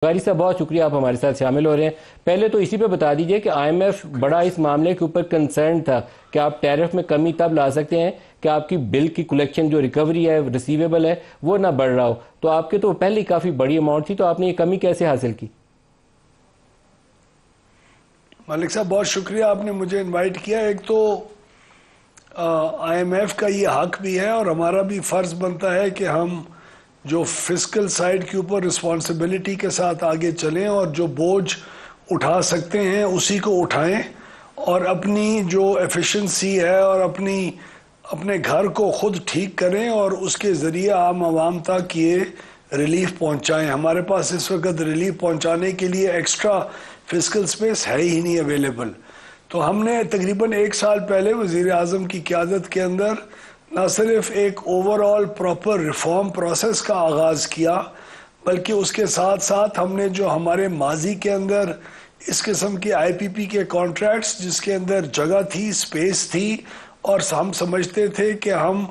غاری صاحب بہت شکریہ، آپ ہمارے ساتھ شامل ہو رہے ہیں۔ پہلے تو اسی پہ بتا دیجئے کہ آئی ایم ایف بڑا اس معاملے کے اوپر کنسرن تھا کہ آپ ٹیرف میں کمی تب لا سکتے ہیں کہ آپ کی بل کی کلیکشن جو ریکوری ہے، ریسیویبل ہے، وہ نہ بڑھ رہا ہو۔ تو آپ کے تو پہلے کافی بڑی اماؤنٹ تھی، تو آپ نے یہ کمی کیسے حاصل کی؟ ملک صاحب بہت شکریہ، آپ نے مجھے انوائٹ کیا۔ ایک تو آئی ایم ایف کا یہ حق بھی ہے اور ہمارا بھی فرض بنتا ہے کہ ہم جو فسکل سائڈ کے اوپر رسپانسبلٹی کے ساتھ آگے چلیں اور جو بوجھ اٹھا سکتے ہیں اسی کو اٹھائیں، اور اپنی جو ایفیشنسی ہے اور اپنے گھر کو خود ٹھیک کریں اور اس کے ذریعے عام عوام تک یہ ریلیف پہنچائیں۔ ہمارے پاس اس وقت ریلیف پہنچانے کے لیے ایکسٹرا فسکل سپیس ہے ہی نہیں اویلیبل۔ تو ہم نے تقریباً 1 سال پہلے وزیر اعظم کی قیادت کے اندر نہ صرف ایک over all proper reform process کا آغاز کیا، بلکہ اس کے ساتھ ساتھ ہم نے جو ہمارے ماضی کے اندر اس قسم کے آئی پی پی کے کانٹریکٹس جس کے اندر جگہ تھی، سپیس تھی، اور ہم سمجھتے تھے کہ ہم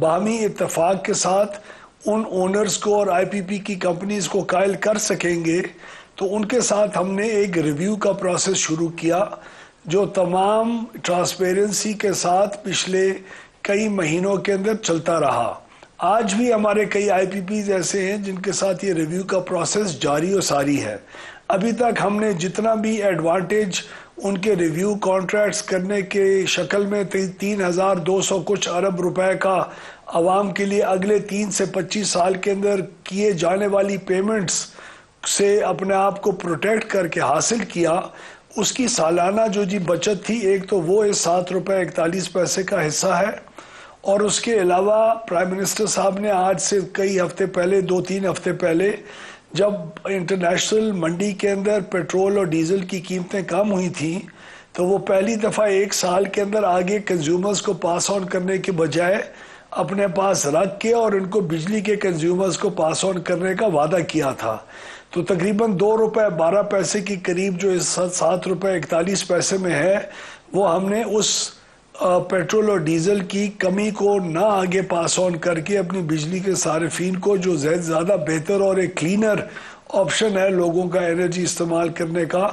باہمی اتفاق کے ساتھ ان اونرز کو اور آئی پی پی کی کمپنیز کو قائل کر سکیں گے، تو ان کے ساتھ ہم نے ایک ریویو کا پروسیس شروع کیا جو تمام ٹرانسپیرنسی کے ساتھ پچھلے کئی مہینوں کے اندر چلتا رہا۔ آج بھی ہمارے کئی آئی پی پیز ایسے ہیں جن کے ساتھ یہ ریویو کا پروسیس جاری و ساری ہے۔ ابھی تک ہم نے جتنا بھی ایڈوانٹیج ان کے ریویو کانٹریکٹس کرنے کے شکل میں 3200 کچھ ارب روپے کا عوام کے لیے اگلے 3 سے 25 سال کے اندر کیے جانے والی پیمنٹس سے اپنے آپ کو پروٹیکٹ کر کے حاصل کیا، اس کی سالانہ جو بچت تھی، ایک تو وہ 7 روپے 41 پیسے کا حصہ ہے، اور اس کے علاوہ پرائم منسٹر صاحب نے آج سے کئی ہفتے پہلے 2-3 ہفتے پہلے جب انٹرنیشنل منڈی کے اندر پیٹرول اور ڈیزل کی قیمتیں کم ہوئی تھیں، تو وہ پہلی دفعہ 1 سال کے اندر آگے کنزیومرز کو پاس آن کرنے کے بجائے اپنے پاس رکھ کے اور ان کو بجلی کے کنزیومرز کو پاس آن کرنے کا وعدہ کیا تھا۔ تو تقریباً 2 روپے 12 پیسے کی قریب جو اس 7 روپے 41 پیسے میں ہے، وہ ہم نے اس پیٹرول اور ڈیزل کی کمی کو نہ آگے پاس آن کر کے اپنی بجلی کے صارفین کو جو زیادہ بہتر اور ایک کلینر آپشن ہے لوگوں کا انرجی استعمال کرنے کا،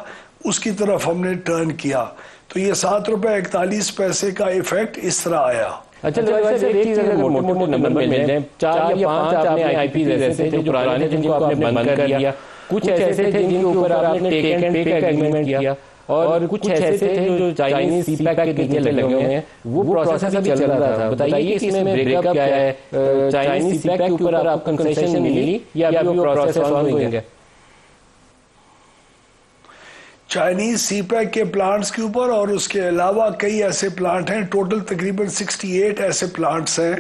اس کی طرف ہم نے ٹرن کیا۔ تو یہ 7 روپے 41 پیسے کا ایفیکٹ اس طرح آیا۔ اچھا ایک چیز اگر موٹے موٹے نمبر مل جائیں، 4 یا 5 آپ نے آئی پی ایسے تھے جو پرانے جن کو آپ نے بند کر دیا، کچھ ایسے تھے جن کے اوپر آپ نے ٹیک اینڈ پے کا ایگریمنٹ کیا، اور کچھ ایسے تھے جو چائنیز سی پیک کے نیچے لگے ہوئے ہیں، وہ پروسیس ابھی چل رہا تھا۔ بتائیے کہ اس میں بریک اپ کیا ہے؟ چائنیز سی پیک کے اوپر آپ کو کنسیشن ملی یا ابھی وہ پروسیس آن ہے؟ چائنیز سی پیک کے پلانٹس کے اوپر اور اس کے علاوہ کئی ایسے پلانٹ ہیں، ٹوٹل تقریباً 68 ایسے پلانٹس ہیں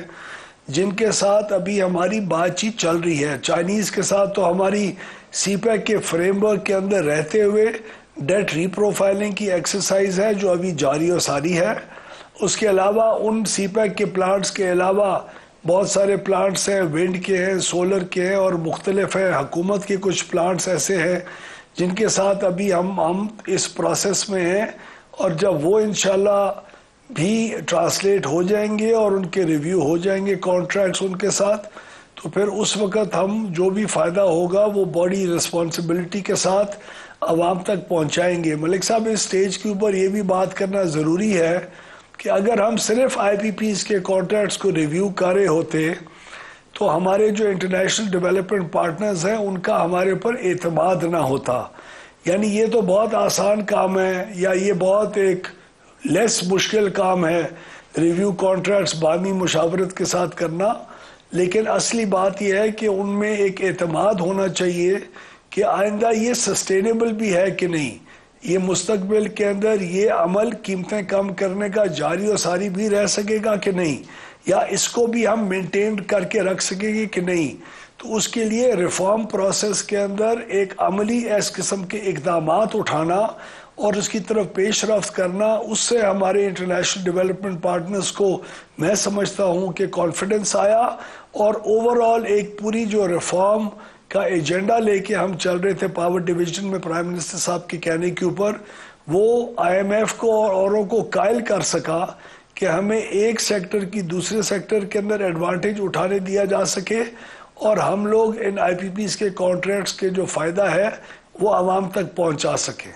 جن کے ساتھ ابھی ہماری بات چیت چل رہی ہے۔ چائنیز کے ساتھ تو ہماری سی پیک کے فریم ورک کے اندر رہتے ہوئے ڈیٹ ری پروفائلنگ کی ایکسرسائز ہے جو ابھی جاری و ساری ہے۔ اس کے علاوہ ان سی پیک کے پلانٹس کے علاوہ بہت سارے پلانٹس ہیں، ونڈ کے ہیں، سولر کے ہیں، اور مختلف ہیں۔ حکومت کے کچھ پلانٹس ایسے ہیں جن کے ساتھ ابھی ہم اس پروسیس میں ہیں، اور جب وہ انشاءاللہ بھی ٹرانسلیٹ ہو جائیں گے اور ان کے ریویو ہو جائیں گے کانٹریکٹس ان کے ساتھ، تو پھر اس وقت ہم جو بھی فائدہ ہوگا وہ باڈی رسپانسبلٹی کے ساتھ عوام تک پہنچائیں گے۔ ملک صاحب اس سٹیج کے اوپر یہ بھی بات کرنا ضروری ہے کہ اگر ہم صرف آئی پی پیز کے کانٹریکٹس کو ریویو کر رہے ہوتے تو ہمارے جو انٹرنیشنل ڈیولپمنٹ پارٹنرز ہیں ان کا ہمارے اوپر اعتماد نہ ہوتا۔ یعنی یہ تو بہت آسان کام ہے یا یہ بہت ایک لیس مشکل کام ہے ریویو کانٹریکٹس باہمی مشاورت کے ساتھ کرنا، لیکن اصلی بات یہ ہے کہ ان میں ایک اعتماد ہونا چاہیے کہ آئندہ یہ سسٹینیبل بھی ہے کہ نہیں، یہ مستقبل کے اندر یہ عمل قیمتیں کم کرنے کا جاری و ساری بھی رہ سکے گا کہ نہیں، یا اس کو بھی ہم مینٹین کر کے رکھ سکیں گے کہ نہیں۔ تو اس کے لیے ریفارم پروسیس کے اندر ایک عملی اس قسم کے اقدامات اٹھانا اور اس کی طرف پیش رفت کرنا، اس سے ہمارے انٹرنیشنل ڈیولپمنٹ پارٹنرز کو میں سمجھتا ہوں کہ کانفیڈنس آیا، اور اوور آل ایک پوری جو ریفارم کا ایجنڈا لے کے ہم چل رہے تھے پاور ڈویژن میں پرائم منسٹر صاحب کے کہنے کے اوپر، وہ آئی ایم ایف کو اور اوروں کو قائل کر سکا کہ ہمیں ایک سیکٹر کی دوسرے سیکٹر کے اندر ایڈوانٹیج اٹھانے دیا جا سکے، اور ہم لوگ ان آئی پی پیز کے کانٹریکٹس کے جو فائدہ ہے وہ عوام تک پہنچا سکیں.